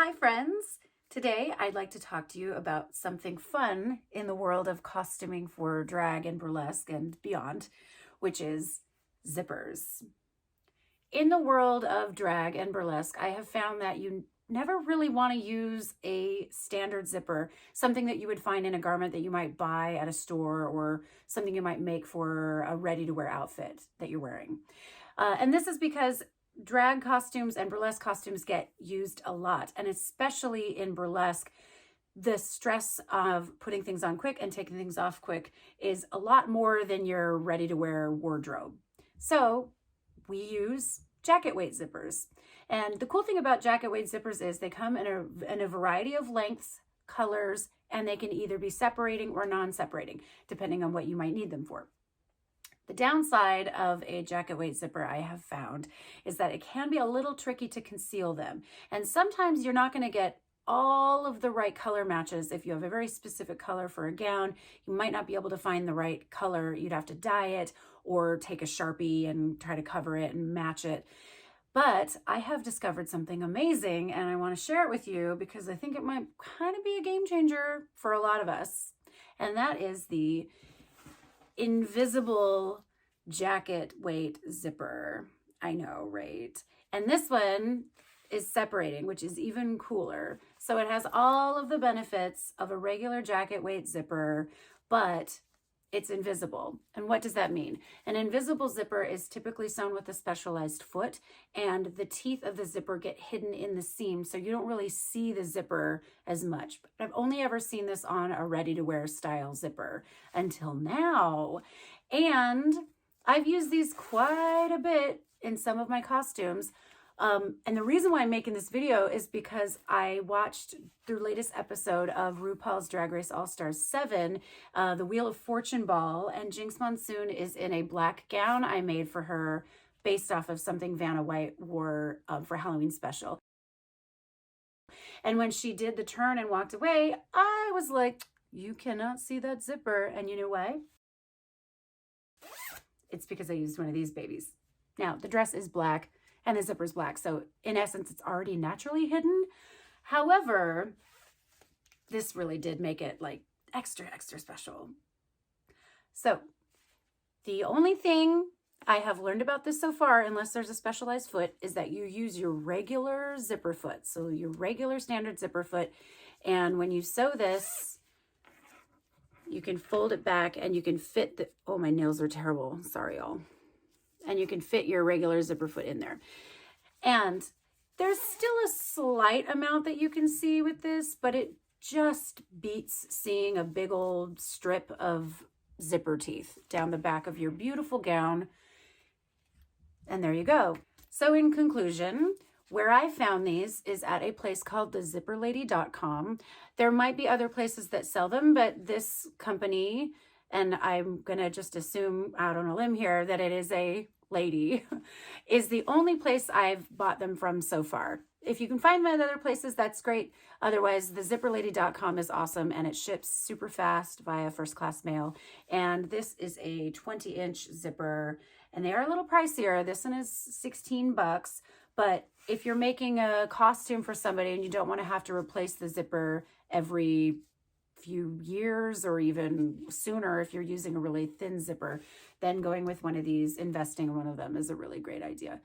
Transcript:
Hi friends! Today I'd like to talk to you about something fun in the world of costuming for drag and burlesque and beyond, which is zippers. In the world of drag and burlesque, I have found that you never really want to use a standard zipper, something that you would find in a garment that you might buy at a store or something you might make for a ready-to-wear outfit that you're wearing. And this is because drag costumes and burlesque costumes get used a lot, and especially in burlesque, the stress of putting things on quick and taking things off quick is a lot more than your ready-to-wear wardrobe. So we use jacket weight zippers. And the cool thing about jacket weight zippers is they come in a variety of lengths, colors, and they can either be separating or non-separating, depending on what you might need them for. The downside of a jacket weight zipper I have found is that it can be a little tricky to conceal them. And sometimes you're not going to get all of the right color matches. If you have a very specific color for a gown, you might not be able to find the right color. You'd have to dye it or take a Sharpie and try to cover it and match it. But I have discovered something amazing and I want to share it with you because I think it might kind of be a game changer for a lot of us. And that is the invisible jacket weight zipper. I know, right? And this one is separating, which is even cooler. So it has all of the benefits of a regular jacket weight zipper, but it's invisible. And what does that mean? An invisible zipper is typically sewn with a specialized foot, and the teeth of the zipper get hidden in the seam, so you don't really see the zipper as much. But I've only ever seen this on a ready-to-wear style zipper until now. And I've used these quite a bit in some of my costumes. And the reason why I'm making this video is because I watched the latest episode of RuPaul's Drag Race All-Stars 7, the Wheel of Fortune ball, and Jinx Monsoon is in a black gown I made for her based off of something Vanna White wore for Halloween special. And when she did the turn and walked away, I was like, you cannot see that zipper. And you know why? It's because I used one of these babies. Now, the dress is black and the zipper is black. So in essence, it's already naturally hidden. However, this really did make it like extra, extra special. So the only thing I have learned about this so far, unless there's a specialized foot, is that you use your regular zipper foot. So your regular standard zipper foot. And when you sew this, you can fold it back and you can fit the, oh, my nails are terrible. Sorry, y'all. And you can fit your regular zipper foot in there. And there's still a slight amount that you can see with this, but it just beats seeing a big old strip of zipper teeth down the back of your beautiful gown. And there you go. So in conclusion, where I found these is at a place called thezipperlady.com. There might be other places that sell them, but this company, and I'm going to just assume out on a limb here that it is a lady, is the only place I've bought them from so far. If you can find them at other places, that's great. Otherwise, thezipperlady.com is awesome and it ships super fast via first class mail. And this is a 20-inch zipper and they are a little pricier. This one is 16 bucks. But if you're making a costume for somebody and you don't want to have to replace the zipper every few years or even sooner if you're using a really thin zipper, then going with one of these, investing in one of them is a really great idea.